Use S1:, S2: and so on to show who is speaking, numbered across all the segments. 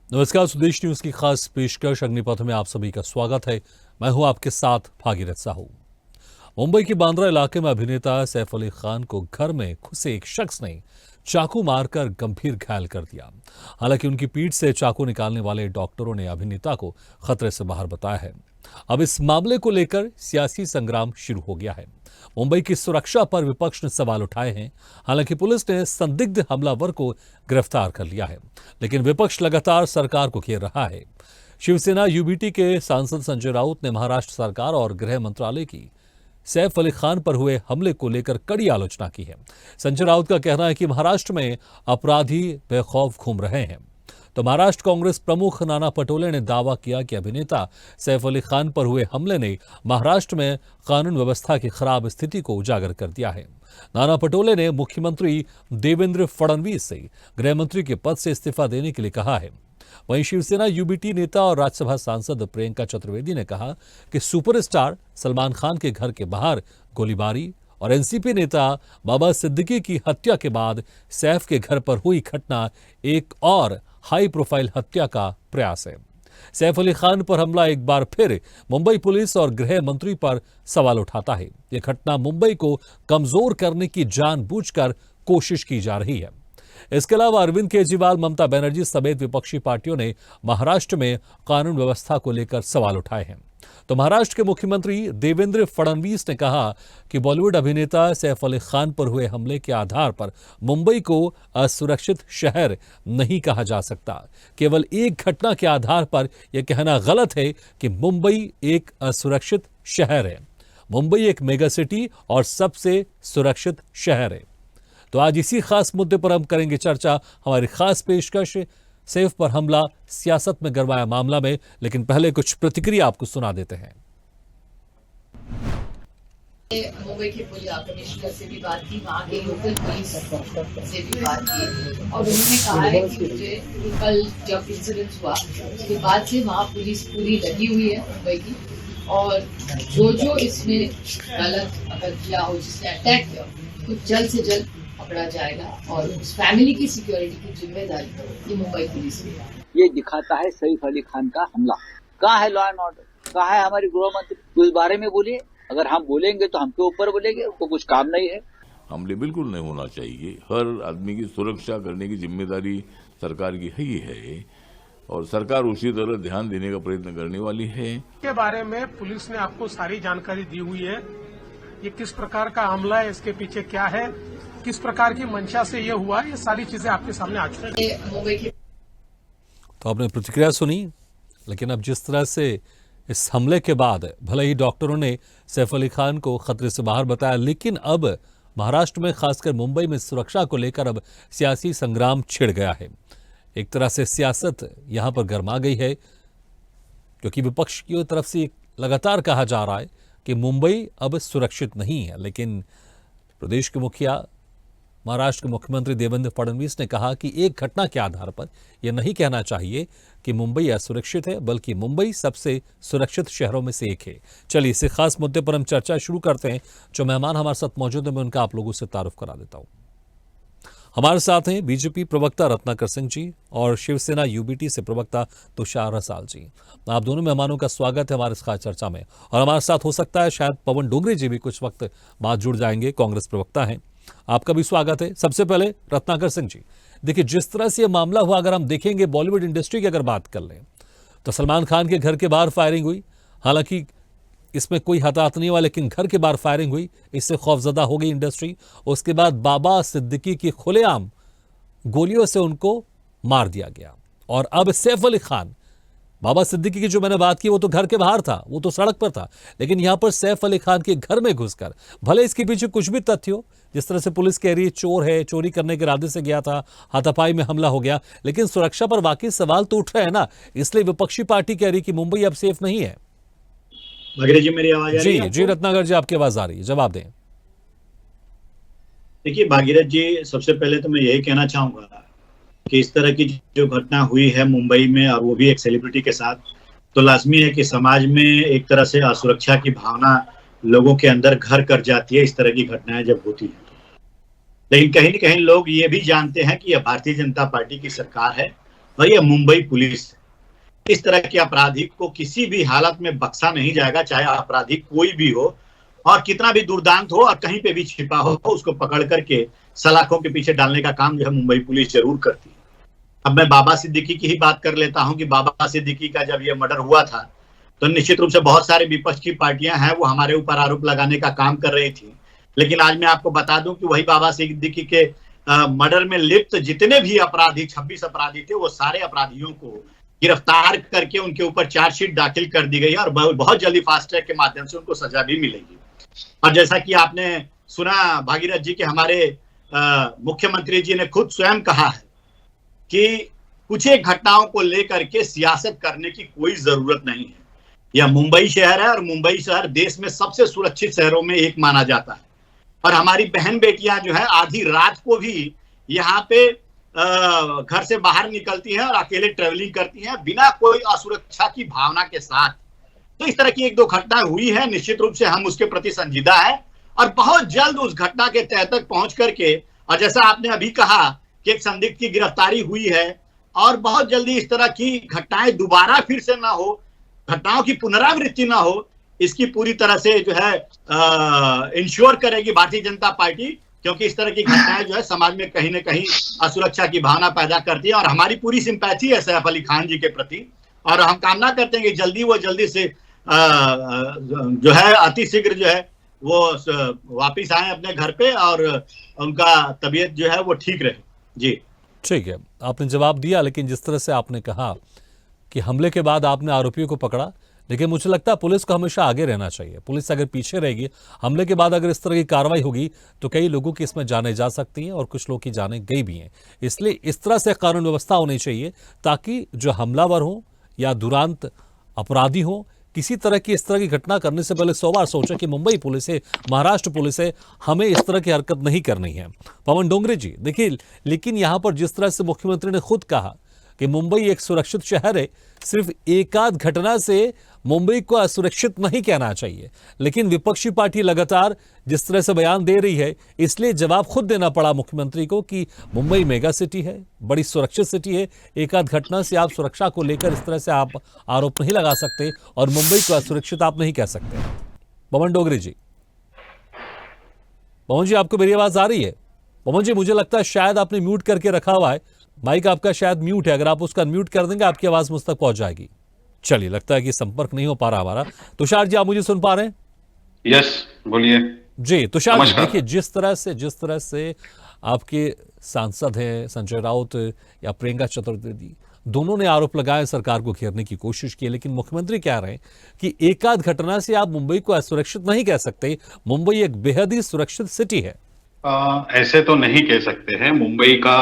S1: नमस्कार, स्वदेश न्यूज की खास पेशकश अग्निपथ में आप सभी का स्वागत है। मैं हूं आपके साथ भागीरथ साहू। मुंबई के बांद्रा इलाके में अभिनेता सैफ अली खान को घर में घुसे एक शख्स ने चाकू मारकर गंभीर घायल कर दिया। हालांकि उनकी पीठ से चाकू निकालने वाले डॉक्टरों ने अभिनेता को खतरे से बाहर बताया है। अब इस मामले को लेकर सियासी संग्राम शुरू हो गया है। मुंबई की सुरक्षा पर विपक्ष ने सवाल उठाए हैं। हालांकि पुलिस ने संदिग्ध हमलावर को गिरफ्तार कर लिया है, लेकिन विपक्ष लगातार सरकार को घेर रहा है। शिवसेना यूबीटी के सांसद संजय राउत ने महाराष्ट्र सरकार और गृह मंत्रालय की सैफ अली खान पर हुए हमले को लेकर कड़ी आलोचना की है। संजय राउत का कहना है कि महाराष्ट्र में अपराधी बेखौफ घूम रहे हैं। तो महाराष्ट्र कांग्रेस प्रमुख नाना पटोले ने दावा किया कि अभिनेता सैफ अली खान पर हुए हमले ने महाराष्ट्र में कानून व्यवस्था की खराब स्थिति को उजागर कर दिया है। नाना पटोले ने मुख्यमंत्री देवेंद्र फडणवीस से गृह मंत्री के पद से इस्तीफा देने के लिए कहा है। वहीं शिवसेना यूबीटी नेता और राज्यसभा सांसद प्रियंका चतुर्वेदी ने कहा कि सुपरस्टार सलमान खान के घर के बाहर गोलीबारी और एनसीपी नेता बाबा सिद्दीकी की हत्या के बाद सैफ के घर पर हुई घटना एक और हाई प्रोफाइल हत्या का प्रयास है। सैफ अली खान पर हमला एक बार फिर मुंबई पुलिस और गृह मंत्री पर सवाल उठाता है। यह घटना मुंबई को कमजोर करने की जानबूझकर कोशिश की जा रही है। इसके अलावा अरविंद केजरीवाल, ममता बनर्जी समेत विपक्षी पार्टियों ने महाराष्ट्र में कानून व्यवस्था को लेकर सवाल उठाए हैं। तो महाराष्ट्र के मुख्यमंत्री देवेंद्र फडणवीस ने कहा कि बॉलीवुड अभिनेता सैफ अली खान पर हुए हमले के आधार पर मुंबई को असुरक्षित शहर नहीं कहा जा सकता। केवल एक घटना के आधार पर यह कहना गलत है कि मुंबई एक असुरक्षित शहर है। मुंबई एक मेगा सिटी और सबसे सुरक्षित शहर है। तो आज इसी खास मुद्दे पर हम करेंगे चर्चा। हमारी खास पेशकश सैफ पर हमला सियासत में गरमाया मामला में, लेकिन पहले कुछ प्रतिक्रिया आपको सुना देते हैं।
S2: मुंबई के पुलिस कमिश्नर से भी बात की, वहाँ के लोकल पुलिस से भी बात की और उन्होंने कहा है कि मुझे कल जब इंसिडेंट हुआ उसके बाद से वहाँ पुलिस पूरी लगी हुई है मुंबई की, और जो इसमें गलत अगर किया हो, जिसने अटैक किया तो जल्द से जल्द पकड़ा जाएगा और उस फैमिली की सिक्योरिटी की जिम्मेदारी ये मुंबई पुलिस की है।
S3: ये दिखाता है सैफ अली खान का हमला। कहाँ है लॉ एंड ऑर्डर, कहाँ है हमारी गृह मंत्री? तो इस बारे में बोलिए। अगर हम बोलेंगे तो हमके ऊपर बोलेंगे, उनको कुछ काम नहीं है।
S4: हमले बिल्कुल नहीं होना चाहिए। हर आदमी की सुरक्षा करने की जिम्मेदारी सरकार की ही है और सरकार उसी तरह ध्यान देने का प्रयत्न करने वाली है।
S5: के बारे में पुलिस ने आपको सारी जानकारी दी हुई है। ये किस प्रकार का हमला है, इसके पीछे क्या है, किस प्रकार की मंशा से ये हुआ, ये सारी चीजें आपके सामने आ चुकी हैं।
S1: तो आपने प्रतिक्रिया सुनी, लेकिन अब जिस तरह से इस हमले के बाद भले ही डॉक्टरों ने सैफ अली खान को खतरे से बाहर बताया, लेकिन अब महाराष्ट्र में खासकर मुंबई में सुरक्षा को लेकर अब सियासी संग्राम छिड़ गया है। एक तरह से सियासत यहां पर गर्मा गई है, क्योंकि विपक्ष की तरफ से लगातार कहा जा रहा है कि मुंबई अब सुरक्षित नहीं है। लेकिन प्रदेश के मुखिया, महाराष्ट्र के मुख्यमंत्री देवेंद्र फडणवीस ने कहा कि एक घटना के आधार पर यह नहीं कहना चाहिए कि मुंबई असुरक्षित है, बल्कि मुंबई सबसे सुरक्षित शहरों में से एक है। चलिए इस खास मुद्दे पर हम चर्चा शुरू करते हैं। जो मेहमान हमारे साथ मौजूद हैं, मैं उनका आप लोगों से तारुफ करा देता हूं। हमारे साथ हैं बीजेपी प्रवक्ता रत्नाकर सिंह जी और शिवसेना यूबीटी से प्रवक्ता तुषार रसाल जी। आप दोनों मेहमानों का स्वागत है हमारे इस खास चर्चा में। और हमारे साथ हो सकता है शायद पवन डोंगरे जी भी कुछ वक्त बाद जुड़ जाएंगे, कांग्रेस प्रवक्ता हैं। आपका भी स्वागत है। सबसे पहले रत्नाकर सिंह जी, देखिए जिस तरह से यह मामला हुआ, अगर हम देखेंगे बॉलीवुड इंडस्ट्री की अगर बात कर लें तो सलमान खान के घर के बाहर फायरिंग हुई। हालांकि इसमें कोई हताहत नहीं हुआ, लेकिन घर के बाहर फायरिंग हुई, इससे खौफजदा हो गई इंडस्ट्री। उसके बाद बाबा सिद्दीकी की खुलेआम गोलियों से उनको मार दिया गया। और अब सैफ अली खान, बाबा सिद्दीकी की जो मैंने बात की वो तो घर के बाहर था, वो तो सड़क पर था, लेकिन यहां पर सैफ अली खान के घर में घुसकर, भले इसके पीछे कुछ भी तथ्य हो, जिस तरह से पुलिस कह रही है चोर है, चोरी करने के इरादे से गया था, हाथापाई में हमला हो गया, लेकिन सुरक्षा पर वाकई सवाल तो उठ रहे हैं ना। इसलिए विपक्षी पार्टी कह रही कि मुंबई अब सेफ नहीं है।
S6: जी, मेरी आवाज आ रही है?
S1: जी रत्नाकर जी, आपकी आवाज आ रही है, जवाब दें।
S6: देखिए भागीरथ जी, सबसे पहले तो मैं यही कहना चाहूंगा कि इस तरह की जो घटना हुई है मुंबई में, और वो भी एक सेलिब्रिटी के साथ, तो लाजमी है कि समाज में एक तरह से असुरक्षा की भावना लोगों के अंदर घर कर जाती है इस तरह की घटनाएं जब होती है। लेकिन कहीं न कहीं लोग ये भी जानते हैं कि यह भारतीय जनता पार्टी की सरकार है और ये मुंबई पुलिस है। इस तरह के अपराधी को किसी भी हालत में बख्शा नहीं जाएगा, चाहे अपराधी कोई भी हो और कितना भी दुर्दांत हो और कहीं पे भी छिपा हो, उसको पकड़ करके सलाखों के पीछे डालने का काम जो है मुंबई पुलिस जरूर करती है। अब मैं बाबा सिद्दीकी की ही बात कर लेता हूं कि बाबा सिद्दीकी का जब ये मर्डर हुआ था तो निश्चित रूप से बहुत सारे विपक्ष की पार्टियां हैं वो हमारे ऊपर आरोप लगाने का काम कर रही थी, लेकिन आज मैं आपको बता दूं कि वही बाबा सिद्दीकी के मर्डर में लिप्त जितने भी अपराधी 26 अपराधी थे वो सारे अपराधियों को गिरफ्तार करके उनके ऊपर चार्जशीट दाखिल कर दी गई है और बहुत जल्दी फास्ट ट्रैक के माध्यम से उनको सजा भी मिलेगी। और जैसा कि आपने सुना भागीरथ जी के हमारे मुख्यमंत्री जी ने खुद स्वयं कहा है कि कुछ एक घटनाओं को लेकर के सियासत करने की कोई जरूरत नहीं है। यह मुंबई शहर है और मुंबई शहर देश में सबसे सुरक्षित शहरों में एक माना जाता है और हमारी बहन बेटियां जो है आधी रात को भी यहाँ पे घर से बाहर निकलती हैं और अकेले ट्रेवलिंग करती हैं बिना कोई असुरक्षा की भावना के साथ। तो इस तरह की एक दो घटनाएं हुई है, निश्चित रूप से हम उसके प्रति संजीदा है और बहुत जल्द उस घटना के तह तक पहुंच करके, और जैसा आपने अभी कहा कि एक संदिग्ध की गिरफ्तारी हुई है और बहुत जल्दी इस तरह की घटनाएं दोबारा फिर से ना हो, घटनाओं की पुनरावृत्ति ना हो, इसकी पूरी तरह से जो है इंश्योर करेगी भारतीय जनता पार्टी, क्योंकि इस तरह की घटनाएं जो है समाज में कहीं ना कहीं असुरक्षा की भावना पैदा करती है। और हमारी पूरी सिंपैथी है सैफ अली खान जी के प्रति और हम कामना करते हैं कि जल्दी से जो है अति शीघ्र जो है वो वापिस आए अपने घर पे और उनका तबीयत जो है वो ठीक रहे। जी
S1: ठीक है, आपने जवाब दिया, लेकिन जिस तरह से आपने कहा कि हमले के बाद आपने आरोपियों को पकड़ा, लेकिन मुझे लगता है पुलिस को हमेशा आगे रहना चाहिए। पुलिस अगर पीछे रहेगी, हमले के बाद अगर इस तरह की कार्रवाई होगी तो कई लोगों की इसमें जानें जा सकती हैं और कुछ लोगों की जानें गई भी हैं। इसलिए इस तरह से कानून व्यवस्था होनी चाहिए ताकि जो हमलावर हो या दुरांत अपराधी हो, किसी तरह की इस तरह की घटना करने से पहले 100 बार सोचे कि मुंबई पुलिस है, महाराष्ट्र पुलिस है, हमें इस तरह की हरकत नहीं करनी है। पवन डोंगरे जी देखिए, लेकिन यहां पर जिस तरह से मुख्यमंत्री ने खुद कहा कि मुंबई एक सुरक्षित शहर है, सिर्फ एकाध घटना से मुंबई को असुरक्षित नहीं कहना चाहिए, लेकिन विपक्षी पार्टी लगातार जिस तरह से बयान दे रही है, इसलिए जवाब खुद देना पड़ा मुख्यमंत्री को कि मुंबई मेगा सिटी है, बड़ी सुरक्षित सिटी है, एकाध घटना से आप सुरक्षा को लेकर इस तरह से आप आरोप नहीं लगा सकते और मुंबई को असुरक्षित आप नहीं कह सकते। पवन डोंगरे जी, पवन जी आपको मेरी आवाज आ रही है? पवन जी मुझे लगता है शायद आपने म्यूट करके रखा हुआ है, माइक आपका शायद म्यूट है, अगर आप उसका म्यूट कर देंगे आपकी आवाज मुझ तक पहुंच जाएगी। चलिए, लगता है कि संपर्क नहीं हो पा रहा हमारा। तुषार जी, आप मुझे सुन पा रहे हैं?
S7: यस, बोलिए
S1: जी। तुषार जी देखिए, जिस तरह से आपके सांसद हैं संजय राउत या प्रियंका चतुर्वेदी, दोनों ने आरोप लगाए, सरकार को घेरने की कोशिश की, लेकिन मुख्यमंत्री कह रहे हैं कि एकाध घटना से आप मुंबई को असुरक्षित नहीं कह सकते, मुंबई एक बेहद ही सुरक्षित सिटी है।
S7: ऐसे तो नहीं कह सकते हैं। मुंबई का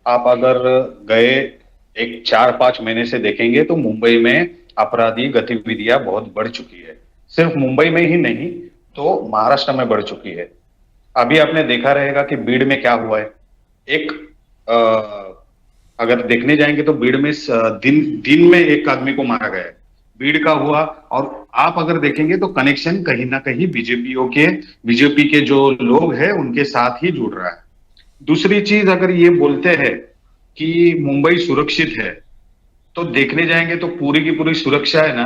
S7: आप अगर गए एक 4-5 महीने से देखेंगे तो मुंबई में अपराधी गतिविधियां बहुत बढ़ चुकी है। सिर्फ मुंबई में ही नहीं तो महाराष्ट्र में बढ़ चुकी है। अभी आपने देखा रहेगा कि बीड़ में क्या हुआ है। एक अगर देखने जाएंगे तो बीड़ में दिन में एक आदमी को मारा गया है, बीड़ का हुआ। और आप अगर देखेंगे तो कनेक्शन कहीं ना कहीं बीजेपी के जो लोग हैं उनके साथ ही जुड़ रहा है। दूसरी चीज, अगर ये बोलते हैं कि मुंबई सुरक्षित है तो देखने जाएंगे तो पूरी की पूरी सुरक्षा है ना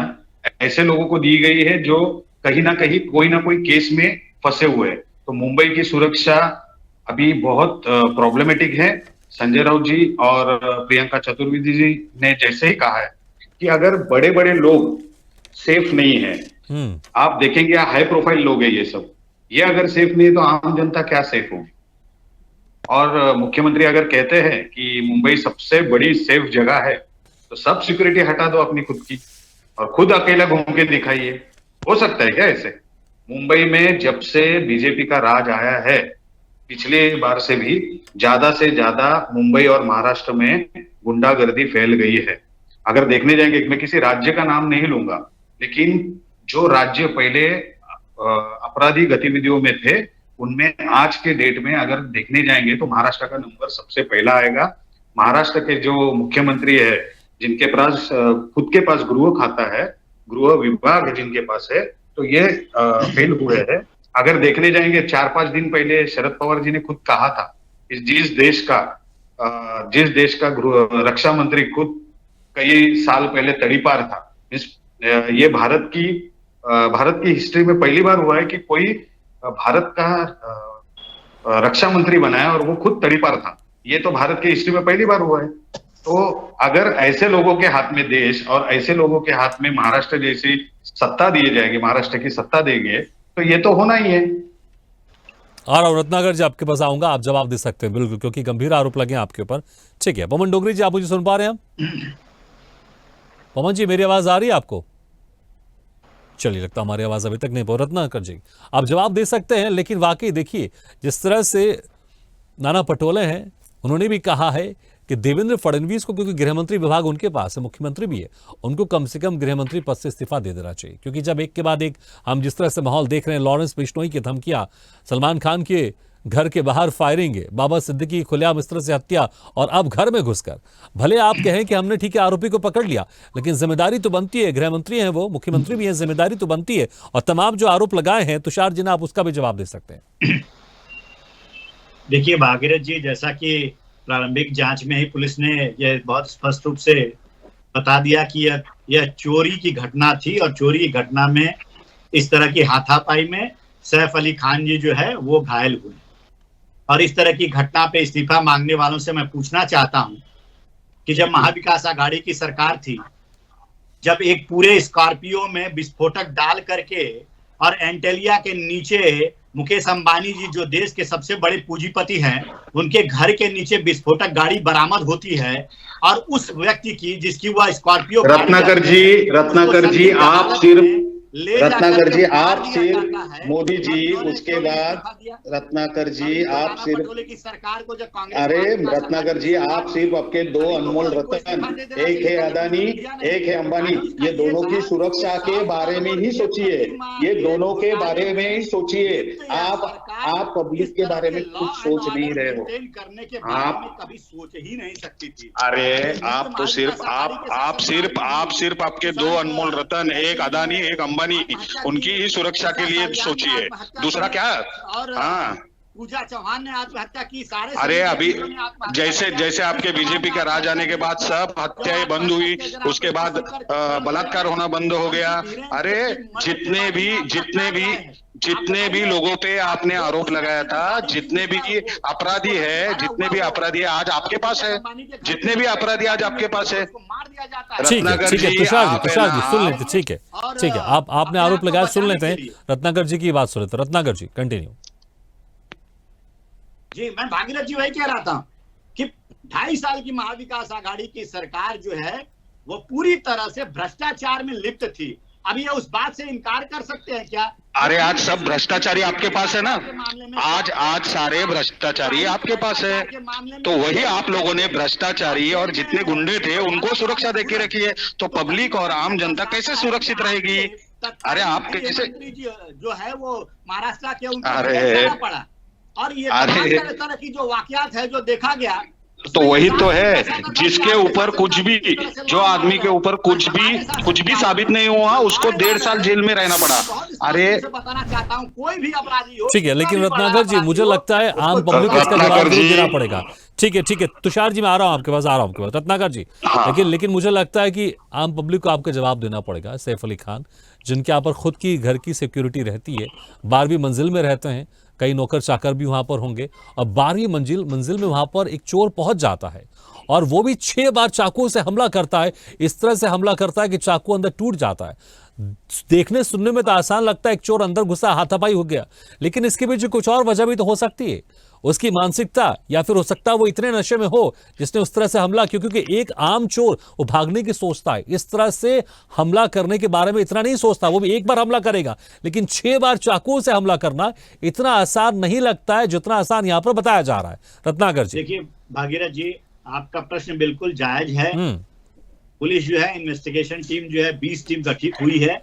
S7: ऐसे लोगों को दी गई है जो कहीं ना कहीं कोई ना कोई केस में फंसे हुए हैं। तो मुंबई की सुरक्षा अभी बहुत प्रॉब्लमेटिक है। संजय राउत जी और प्रियंका चतुर्वेदी जी ने जैसे ही कहा है कि अगर बड़े बड़े लोग सेफ नहीं है, आप देखेंगे हाई प्रोफाइल लोग हैं ये सब, ये अगर सेफ नहीं है तो आम जनता क्या सेफ होगी। और मुख्यमंत्री अगर कहते हैं कि मुंबई सबसे बड़ी सेफ जगह है तो सब सिक्योरिटी हटा दो अपनी खुद की और खुद अकेला घूम के दिखाइए। हो सकता है क्या ऐसे? मुंबई में जब से बीजेपी का राज आया है, पिछले बार से भी ज्यादा मुंबई और महाराष्ट्र में गुंडागर्दी फैल गई है। अगर देखने जाएंगे, मैं किसी राज्य का नाम नहीं लूंगा, लेकिन जो राज्य पहले अपराधी गतिविधियों में थे उनमें आज के डेट में अगर देखने जाएंगे तो महाराष्ट्र का नंबर सबसे पहला आएगा। महाराष्ट्र के जो मुख्यमंत्री है, जिनके पास खुद के पास गृह खाता है, गृह विभाग जिनके पास है, तो ये फेल हुए हैं। अगर देखने जाएंगे 4-5 दिन पहले शरद पवार जी ने खुद कहा था जिस देश का जिस देश का रक्षा मंत्री खुद कई साल पहले तड़ीपार था, ये भारत की हिस्ट्री में पहली बार हुआ है कि कोई भारत का रक्षा मंत्री बना है और वो खुद तड़ीपार था। ये तो भारत की हिस्ट्री में पहली बार हुआ है। तो अगर ऐसे लोगों के हाथ में देश और ऐसे लोगों के हाथ में महाराष्ट्र जैसी सत्ता दिए जाएगी, महाराष्ट्र की सत्ता देंगे, तो ये तो होना ही है।
S1: और रत्नाकर जी आपके पास आऊंगा, आप जवाब दे सकते हैं बिल्कुल, क्योंकि गंभीर आरोप लगे हैं आपके ऊपर। ठीक है, पवन डोगरी जी, आप मुझे सुन पा रहे हैं? पवन जी, मेरी आवाज आ रही है आपको? चलिए, लगता हमारी आवाज अभी तक नहीं पहुंची। रत्नाकर जी, आप जवाब दे सकते हैं, लेकिन वाकई देखिए जिस तरह से नाना पटोले हैं, उन्होंने भी कहा है कि देवेंद्र फडणवीस को, क्योंकि गृहमंत्री विभाग उनके पास है, मुख्यमंत्री भी है, उनको कम से कम गृहमंत्री पद से इस्तीफा दे देना चाहिए। क्योंकि जब एक के बाद एक हम जिस तरह से माहौल देख रहे हैं, लॉरेंस बिश्नोई की धमकियां, सलमान खान के घर के बाहर फायरिंग, बाबा सिद्दीकी की खुलेआम इस तरह से हत्या, और अब घर में घुसकर, भले आप कहें कि हमने ठीक है आरोपी को पकड़ लिया, लेकिन जिम्मेदारी तो बनती है, गृहमंत्री हैं वो, मुख्यमंत्री भी हैं, जिम्मेदारी तो बनती है। और तमाम जो आरोप लगाए हैं तुषार जी ने, आप उसका भी जवाब दे सकते हैं।
S6: देखिए भागीरथ जी, जैसा कि प्रारंभिक जांच में ही पुलिस ने यह बहुत स्पष्ट रूप से बता दिया कि यह चोरी की घटना थी, और चोरी की घटना में इस तरह की हाथापाई में सैफ अली खान जी जो है वो घायल हुए। और इस तरह की घटना पे इस्तीफा मांगने वालों से मैं पूछना चाहता हूं कि जब महाविकास आघाड़ी की सरकार थी, जब एक पूरे स्कॉर्पियो में विस्फोटक डाल करके और एंटेलिया के नीचे मुकेश अंबानी जी जो देश के सबसे बड़े पूंजीपति हैं, उनके घर के नीचे विस्फोटक गाड़ी बरामद होती है, और उस व्यक्ति की जिसकी वह स्कॉर्पियो,
S7: रत्नाकर जी आप सिर्फ मोदी जी, उसके बाद रत्नाकर जी आप सिर्फ,
S6: की सरकार को जब कांग्रेस,
S7: अरे रत्नाकर जी आप सिर्फ आपके दो अनमोल रतन, एक है अदानी, एक है अंबानी, ये दोनों की सुरक्षा के बारे में ही सोचिए, ये दोनों के बारे में ही सोचिए। आप पब्लिक के बारे में कुछ सोच नहीं रहे हो,
S6: करने के बारे में कभी सोच ही नहीं सकती थी।
S7: अरे आप तो सिर्फ आप सिर्फ आपके दो अनमोल रतन, एक अदानी एक अंबानी, उनकी ही सुरक्षा के लिए सोचिए, दूसरा क्या। हाँ,
S6: पूजा चौहान ने आत्महत्या की, सारे,
S7: अरे अभी जैसे आपके बीजेपी का राज आने के बाद सब हत्याएं बंद हुई, उसके बाद बलात्कार होना बंद हो गया। अरे जितने भी लोगों पे आपने आरोप लगाया था, जितने भी अपराधी है आज आपके पास है, जितने भी अपराधी आज आपके पास है।
S1: ठीक है तुषार जी सुन लेते, ठीक है, आपने आरोप लगाया, सुन लेते हैं रत्नाकर जी की बात, सुन लेते। रत्नाकर जी कंटिन्यू।
S6: जी, मैं भागीरथ जी वही कह रहा था कि 2.5 साल की महाविकास आघाड़ी की सरकार जो है वो पूरी तरह से भ्रष्टाचार में लिप्त थी। अब ये उस बात से इनकार कर सकते हैं क्या?
S7: अरे आज सब भ्रष्टाचारी आपके पास है ना, आज सारे भ्रष्टाचारी आपके पास है, तो वही आप लोगों ने भ्रष्टाचारी और जितने गुंडे थे उनको सुरक्षा देके रखी है, तो पब्लिक और आम जनता कैसे सुरक्षित रहेगी? अरे आप कैसे
S6: जो है वो महाराष्ट्र के उनको पड़ा, और ये तरह की जो वाकयात है जो देखा गया,
S7: तो वही तो है जिसके ऊपर कुछ भी, जो आदमी के ऊपर कुछ भी साबित नहीं हुआ, उसको 1.5 साल जेल में रहना पड़ा। अरे
S6: बताना चाहता हूँ, कोई भी अपराधी हो,
S1: ठीक है, लेकिन रत्नाकर जी मुझे लगता है आम पब्लिक को इसका जवाब देना पड़ेगा। ठीक है तुषार जी मैं आ रहा हूँ आपके पास, रत्नाकर जी। लेकिन मुझे लगता है कि आम पब्लिक को आपका जवाब देना पड़ेगा। सैफ अली खान जिनके यहाँ पर खुद की घर की सिक्योरिटी रहती है, 12वीं मंजिल में रहते हैं, कई नौकर चाकर भी वहां पर होंगे, और 12वीं मंजिल में वहां पर एक चोर पहुंच जाता है, और वो भी 6 बार चाकू से हमला करता है, इस तरह से हमला करता है कि चाकू अंदर टूट जाता है। देखने सुनने में तो आसान लगता है, एक चोर अंदर घुसा हाथापाई हो गया, लेकिन इसके पीछे कुछ और वजह भी तो हो सकती है, उसकी मानसिकता, या फिर हो सकता है वो इतने नशे में हो जिसने उस तरह से हमला किया। क्योंकि एक आम चोर वो भागने की सोचता है, इस तरह से हमला करने के बारे में इतना नहीं सोचता, वो भी एक बार हमला करेगा, लेकिन 6 बार चाकू से हमला करना इतना आसान नहीं लगता है जितना आसान यहां पर बताया जा रहा है। रत्नाकर जी,
S6: देखिए भागीरथ जी, आपका प्रश्न बिल्कुल जायज है। पुलिस जो है, इन्वेस्टिगेशन टीम जो है 20 टीम गठित हुई है,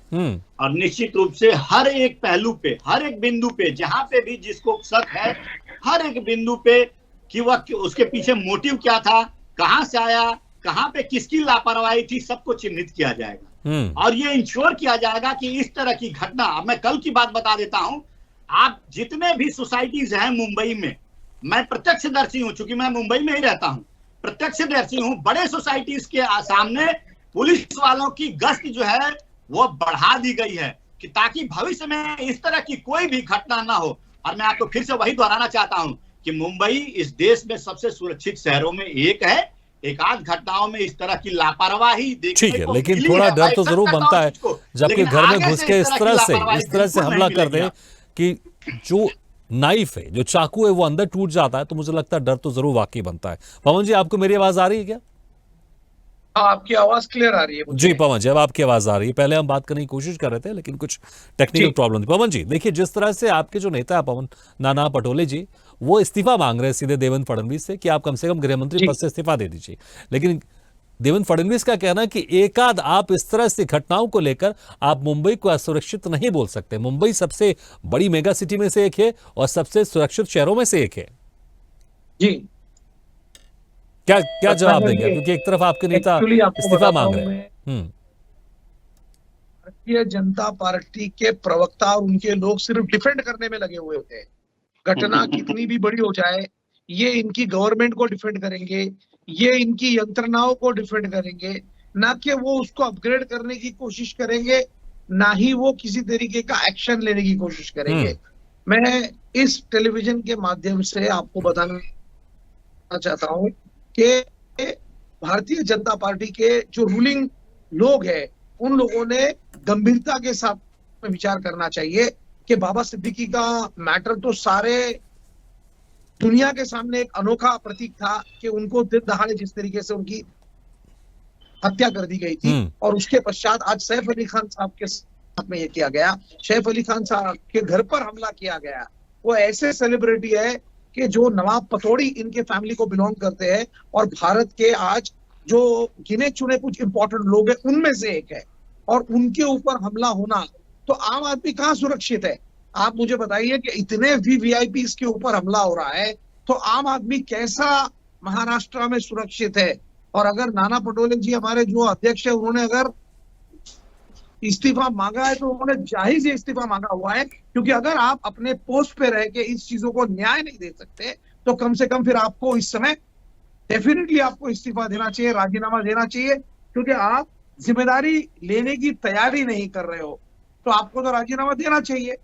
S6: और निश्चित रूप से हर एक पहलू पे, हर एक बिंदु पे, जहां पे भी जिसको शक है, हर एक बिंदु पे कि वह उसके पीछे मोटिव क्या था, कहां से आया, कहां पे किसकी लापरवाही थी, सबको चिन्हित किया जाएगा। और ये इंश्योर किया जाएगा कि इस तरह की घटना, अब मैं कल की बात बता देता हूं, आप जितने भी सोसाइटीज हैं मुंबई में,
S8: मैं प्रत्यक्षदर्शी हूं, चूंकि मैं मुंबई में ही रहता हूं, प्रत्यक्षदर्शी हूं। बड़े सोसाइटीज के सामने पुलिस वालों की गश्त जो है वो बढ़ा दी गई है कि ताकि भविष्य में इस तरह की कोई भी घटना ना हो। और मैं आपको फिर से वही दोहराना चाहता हूं कि मुंबई इस देश में सबसे सुरक्षित शहरों में एक है। एक आध घटनाओं में इस तरह की लापरवाही देखने
S1: ठीक है,
S8: को
S1: लेकिन
S8: मिली
S1: थोड़ा
S8: है।
S1: डर तो
S8: मैं
S1: जरूर
S8: एक्सेप्ट
S1: बनता
S8: करता हूं
S1: है
S8: इसको,
S1: जब कोई
S8: लेकिन
S1: घर में
S8: आगे
S1: घुस
S8: से
S1: के
S8: इस
S1: इस
S8: तरह की
S1: तरह से
S8: लापरवाही
S1: हमला
S8: बिल्कुल
S1: कर
S8: नहीं
S1: दे
S8: मिलेगी।
S1: कि जो नाइफ है, जो चाकू है, वो अंदर टूट जाता है, तो मुझे लगता है डर तो जरूर वाकई बनता है। पवन जी, आपको मेरी आवाज आ रही है क्या?
S9: हाँ, आपकी आवाज क्लियर आ रही है मुझे।
S1: जी पवन जी, अब आपकी आवाज आ रही है। पहले हम बात करने की कोशिश कर रहे थे, लेकिन कुछ टेक्निकल प्रॉब्लम थी। पवन जी, देखिए, जिस तरह से आपके जो नेता है पवन नाना पटोले जी, वो इस्तीफा मांग रहे हैं सीधे देवेंद्र फडणवीस से कि आप कम से कम गृह मंत्री पद से इस्तीफा दे दीजिए, लेकिन देवेंद्र फडणवीस का कहना है कि एकाध आप इस तरह से घटनाओं को लेकर आप मुंबई को असुरक्षित नहीं बोल सकते। मुंबई सबसे बड़ी मेगा सिटी में से एक है और सबसे सुरक्षित शहरों में से एक है।
S9: जी,
S1: क्या क्या जवाब देंगे, क्योंकि एक तरफ आपके नेता
S9: एक्चुअली आपको
S1: इस्तीफा
S9: बताता
S1: मांग
S9: हूं
S1: रहे
S9: मैं,
S1: हैं।
S9: भारतीय जनता पार्टी के प्रवक्ता और उनके लोग सिर्फ डिफेंड करने में लगे हुए होते हैं। घटना कितनी भी बड़ी हो जाए, ये इनकी गवर्नमेंट को डिफेंड करेंगे, ये इनकी यंत्रणाओं को डिफेंड करेंगे, ना कि वो उसको अपग्रेड करने की कोशिश करेंगे, ना ही वो किसी तरीके का एक्शन लेने की कोशिश करेंगे। मैं इस टेलीविजन के माध्यम से आपको बताना चाहता हूं कि भारतीय जनता पार्टी के जो रूलिंग लोग हैं, उन लोगों ने गंभीरता के साथ विचार करना चाहिए कि बाबा सिद्दीकी का मैटर तो सारे दुनिया के सामने एक अनोखा प्रतीक था कि उनको दिन दहाड़े जिस तरीके से उनकी हत्या कर दी गई थी, और उसके पश्चात आज सैफ अली खान साहब के साथ में ये किया गया, सैफ अली खान साहब के घर पर हमला किया गया। वो ऐसे सेलिब्रिटी है कि जो नवाब पतौड़ी इनके फैमिली को बिलोंग करते हैं और भारत के आज जो गिने चुने कुछ इंपॉर्टेंट लोग हैं उनमें से एक है, और उनके ऊपर हमला होना, तो आम आदमी कहाँ सुरक्षित है? आप मुझे बताइए कि इतने वीआईपी के ऊपर हमला हो रहा है, तो आम आदमी कैसा महाराष्ट्र में सुरक्षित है? और अगर नाना पटोले जी हमारे जो अध्यक्ष है, उन्होंने अगर इस्तीफा मांगा है तो उन्होंने जाहिर से इस्तीफा मांगा हुआ है, क्योंकि अगर आप अपने पोस्ट पे रह के इस चीजों को न्याय नहीं दे सकते तो कम से कम फिर आपको इस समय डेफिनेटली आपको इस्तीफा देना चाहिए, राजीनामा देना चाहिए, क्योंकि आप जिम्मेदारी लेने की तैयारी नहीं कर रहे हो, तो आपको तो राजीनामा देना चाहिए।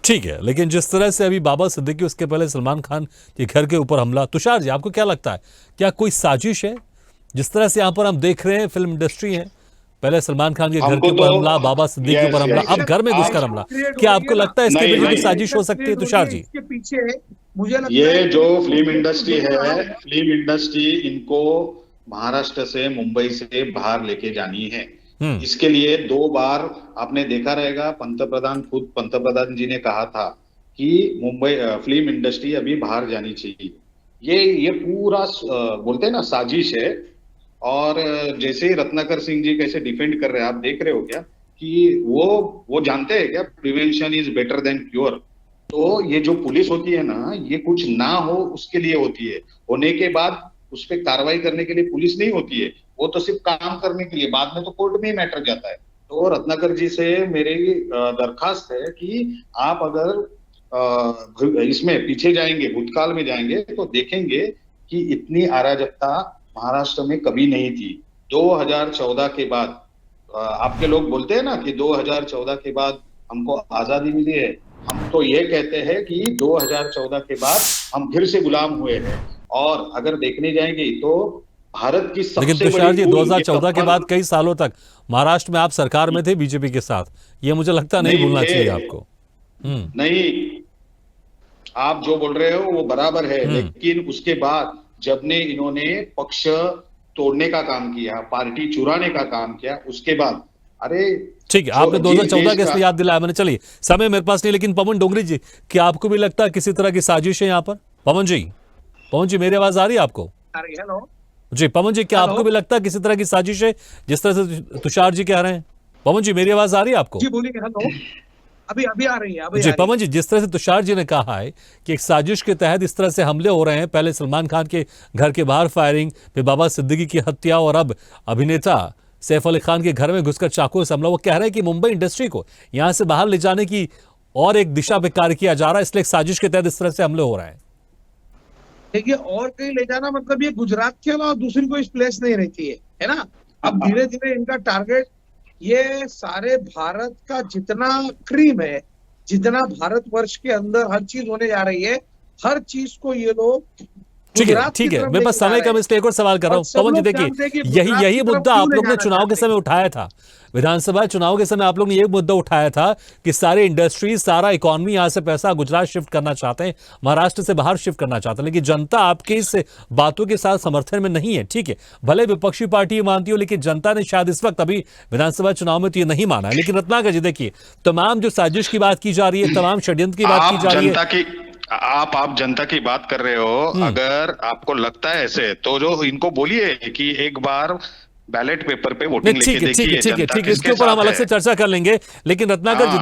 S1: ठीक है, लेकिन जिस तरह से अभी बाबा सिद्दीकी, उसके पहले सलमान खान के घर के ऊपर हमला, तुषार जी आपको क्या लगता है, क्या कोई साजिश है? जिस तरह से यहाँ पर हम देख रहे हैं, फिल्म इंडस्ट्री है, पहले सलमान खान के घर के ऊपर हमला, बाबा सिद्दीकी के ऊपर हमला, अब घर में घुसकर हमला, क्या आपको लगता है इसके पीछे कोई साजिश हो सकती है तुषार जी?
S8: इसके पीछे मुझे लगता
S7: ये जो फिल्म इंडस्ट्री है, फिल्म इंडस्ट्री इनको महाराष्ट्र से, मुंबई से बाहर लेके जानी है। इसके लिए 2 बार आपने देखा रहेगा, पंतप्रधान जी ने कहा था कि मुंबई फिल्म इंडस्ट्री अभी बाहर जानी चाहिए। ये पूरा बोलते हैं ना साजिश है। और जैसे ही रत्नाकर सिंह जी कैसे डिफेंड कर रहे हैं, आप देख रहे हो क्या कि वो जानते हैं क्या, prevention is better than cure. तो ये जो पुलिस होती है ना, ये कुछ ना हो उसके लिए होती है, होने के बाद उस पर कार्रवाई करने के लिए पुलिस नहीं होती है, वो तो सिर्फ काम करने के लिए, बाद में तो कोर्ट में ही मैटर जाता है। तो रत्नाकर जी से मेरी दरखास्त है कि आप अगर इसमें पीछे जाएंगे, भूतकाल में जाएंगे, तो देखेंगे कि इतनी अराजकता महाराष्ट्र में कभी नहीं थी। 2014 के बाद आपके लोग बोलते हैं ना कि 2014 के बाद हमको आजादी मिली है, हम तो ये कहते हैं कि 2014 के बाद हम फिर से गुलाम हुए हैं। और अगर देखने जाएंगे तो भारत की सबसे,
S1: लेकिन तुषार जी 2014 के बाद कई सालों तक महाराष्ट्र में आप सरकार में थे बीजेपी के साथ, ये मुझे लगता नहीं भूलना चाहिए आपको।
S7: नहीं, आप जो बोल रहे हो वो बराबर है, लेकिन उसके बाद जब ने इन्होंने पक्ष तोड़ने का काम किया, पार्टी चुराने का काम किया, उसके बाद अरे
S1: ठीक है, आपने 2014 के इसलिए याद दिलाया मैंने। चलिए, समय मेरे पास नहीं, लेकिन पवन डोंगरी जी, क्या आपको भी लगता है किसी तरह की साजिश है यहाँ पर? पवन जी मेरी आवाज आ रही है आपको?
S8: हेलो
S1: जी पवन जी, क्या आपको भी लगता है किसी तरह की साजिश है, जिस तरह से तुषार जी कह रहे हैं? पवन जी मेरी आवाज आ रही है आपको?
S8: जी बोलिए। हेलो, अभी आ रही है।
S1: जी पवन जी, जिस तरह से तुषार जी ने कहा है कि एक साजिश के तहत इस तरह से हमले हो रहे हैं, पहले सलमान खान के घर के बाहर फायरिंग, फिर बाबा सिद्दीकी की हत्या, और अब अभिनेता सैफ अली खान के घर में घुसकर चाकू से हमला, वो कह रहे हैं कि मुंबई इंडस्ट्री को यहां से बाहर ले जाने की और एक दिशा पे कार्य किया जा रहा है, इसलिए एक साजिश के तहत इस तरह से हमले हो रहे हैं।
S9: देखिए, और कहीं ले जाना मतलब ये गुजरात के अलावा दूसरी कोई प्लेस नहीं रहती है ना। अब धीरे धीरे इनका टारगेट ये सारे भारत का जितना क्रीम है, जितना भारतवर्ष के अंदर हर चीज होने जा रही है, हर चीज को ये लोग
S1: ठीक है, मेरे पास समय कम, इसलिए एक और सवाल कर रहा हूं। पवन जी देखिए, यही मुद्दा आप लोग ने चुनाव के समय उठाया था, विधानसभा चुनाव के समय आप लोग ने ये मुद्दा उठाया था कि सारे इंडस्ट्रीज, सारा इकोनॉमी यहां से पैसा गुजरात शिफ्ट करना चाहते हैं, महाराष्ट्र से बाहर शिफ्ट करना चाहते हैं, लेकिन जनता आपके इस बातों के साथ समर्थन में नहीं है। ठीक है, भले विपक्षी पार्टी ये मानती हो, लेकिन जनता ने शायद इस वक्त अभी विधानसभा चुनाव में तो ये नहीं माना है। लेकिन रत्नाकर जी देखिए, तमाम जो साजिश की बात की जा रही है, तमाम षड्यंत्र की बात की जा रही है,
S7: आप जनता की बात कर रहे हो। अगर आपको लगता है ऐसे, तो जो इनको बोलिए कि एक बार बैलेट पेपर पे वोटिंग लेके देखिए।
S1: ठीक है, इसके ऊपर हम अलग से चर्चा कर लेंगे। लेकिन रत्नाकर जी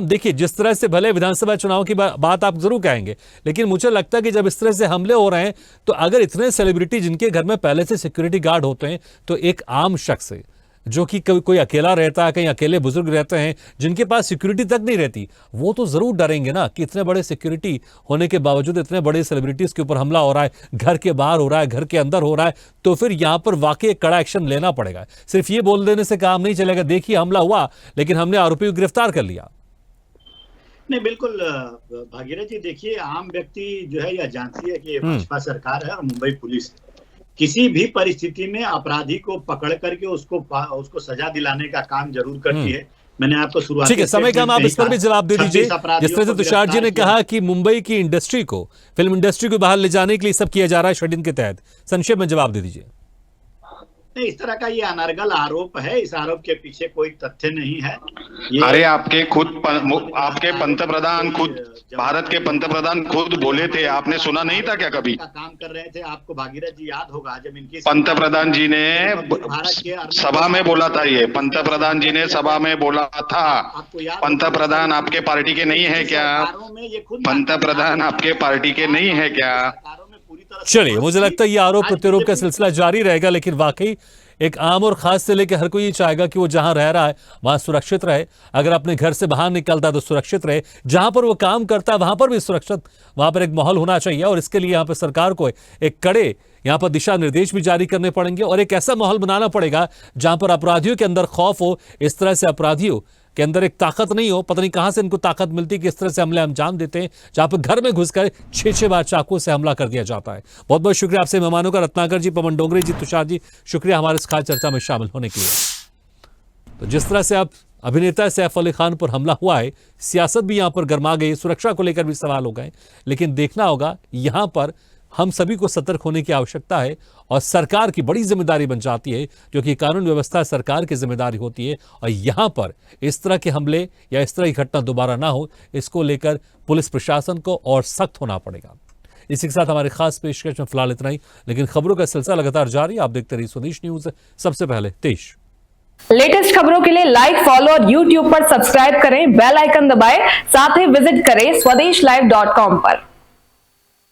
S1: देखिए, जिस तरह से भले विधानसभा चुनाव की बात आप जरूर कहेंगे, लेकिन मुझे लगता है कि जब इस तरह से हमले हो रहे हैं, तो अगर इतने सेलिब्रिटी जिनके घर में पहले से सिक्योरिटी गार्ड होते हैं, तो एक आम शख्स है जो कि कोई अकेला रहता है, कहीं अकेले बुजुर्ग रहते हैं जिनके पास सिक्योरिटी तक नहीं रहती, वो तो जरूर डरेंगे ना कि इतने बड़े सिक्योरिटी होने के बावजूद इतने बड़े सेलिब्रिटीज के ऊपर हमला हो रहा है, घर के बाहर हो रहा है, घर के अंदर हो रहा है, तो फिर यहां पर वाकई एक कड़ा एक्शन लेना पड़ेगा। सिर्फ ये बोल देने से काम नहीं चलेगा, देखिए हमला हुआ लेकिन हमने आरोपी को गिरफ्तार कर लिया।
S6: नहीं, बिल्कुल भागीरथ जी, देखिए आम व्यक्ति जो है यह जानती है कि भाजपा सरकार है और मुंबई पुलिस किसी भी परिस्थिति में अपराधी को पकड़ करके उसको सजा दिलाने का काम जरूर करती है। मैंने आपको शुरुआत,
S1: ठीक है, समय कम, आप इस पर भी जवाब दे दीजिए। जिस तरह से तुषार जी ने कहा कि मुंबई की इंडस्ट्री को, फिल्म इंडस्ट्री को बाहर ले जाने के लिए सब किया जा रहा है षड्यंत्र के तहत, संक्षेप में जवाब दे दीजिए।
S6: नहीं, इस तरह का ये अनर्गल आरोप है, इस आरोप के पीछे कोई तथ्य नहीं है।
S7: अरे आपके पंतप्रधान खुद, भारत के पंतप्रधान खुद बोले थे, आपने सुना नहीं था क्या कभी?
S6: काम कर रहे थे, आपको भागीरथ जी याद होगा जब इनकी
S7: पंतप्रधान जी ने सभा में बोला था, ये पंतप्रधान जी ने सभा में बोला था। पंतप्रधान आपके पार्टी के नहीं है क्या? पंतप्रधान आपके पार्टी के नहीं है क्या?
S1: चलिए, मुझे लगता है ये आरोप प्रत्यारोप का सिलसिला जारी रहेगा, लेकिन वाकई एक आम और खास से लेकर हर कोई ये चाहेगा कि वो जहां रह रहा है वहां सुरक्षित रहे। अगर अपने घर से बाहर निकलता है तो सुरक्षित रहे, जहां पर वो काम करता है वहां पर भी सुरक्षित, वहां पर एक माहौल होना चाहिए। और इसके लिए यहाँ पर सरकार को एक कड़े यहाँ पर दिशा निर्देश भी जारी करने पड़ेंगे और एक ऐसा माहौल बनाना पड़ेगा जहां पर अपराधियों के अंदर खौफ हो, इस तरह से अपराधियों के अंदर एक ताकत नहीं हो, पता नहीं कहां से इनको ताकत मिलती कि इस तरह से हमले अंजाम देते हैं, जहां पर घर में घुसकर 6-6 बार चाकू से हमला कर दिया जाता है। बहुत बहुत शुक्रिया आपसे मेहमानों का, रत्नाकर जी, पवन डोंगरे जी, तुषार जी, शुक्रिया हमारे इस खास चर्चा में शामिल होने के लिए। तो जिस तरह से आप अभिनेता सैफ अली खान पर हमला हुआ है, सियासत भी यहां पर गर्मा गई, सुरक्षा को लेकर भी सवाल हो गए, लेकिन देखना होगा यहां पर हम सभी को सतर्क होने की आवश्यकता है और सरकार की बड़ी जिम्मेदारी बन जाती है, क्योंकि कानून व्यवस्था सरकार की जिम्मेदारी होती है। और यहां पर इस तरह के हमले या इस तरह की घटना दोबारा ना हो, इसको लेकर पुलिस प्रशासन को और सख्त होना पड़ेगा। इसी के साथ हमारे खास पेशकश में फिलहाल इतना ही, लेकिन खबरों का सिलसिला लगातार जारी। आप देखते रहिए स्वदेश न्यूज। सबसे पहले देश,
S10: लेटेस्ट खबरों के लिए लाइक, फॉलो और यूट्यूब पर सब्सक्राइब करें, बेल आइकन दबाएं, साथ ही विजिट करें swedishlive.com पर।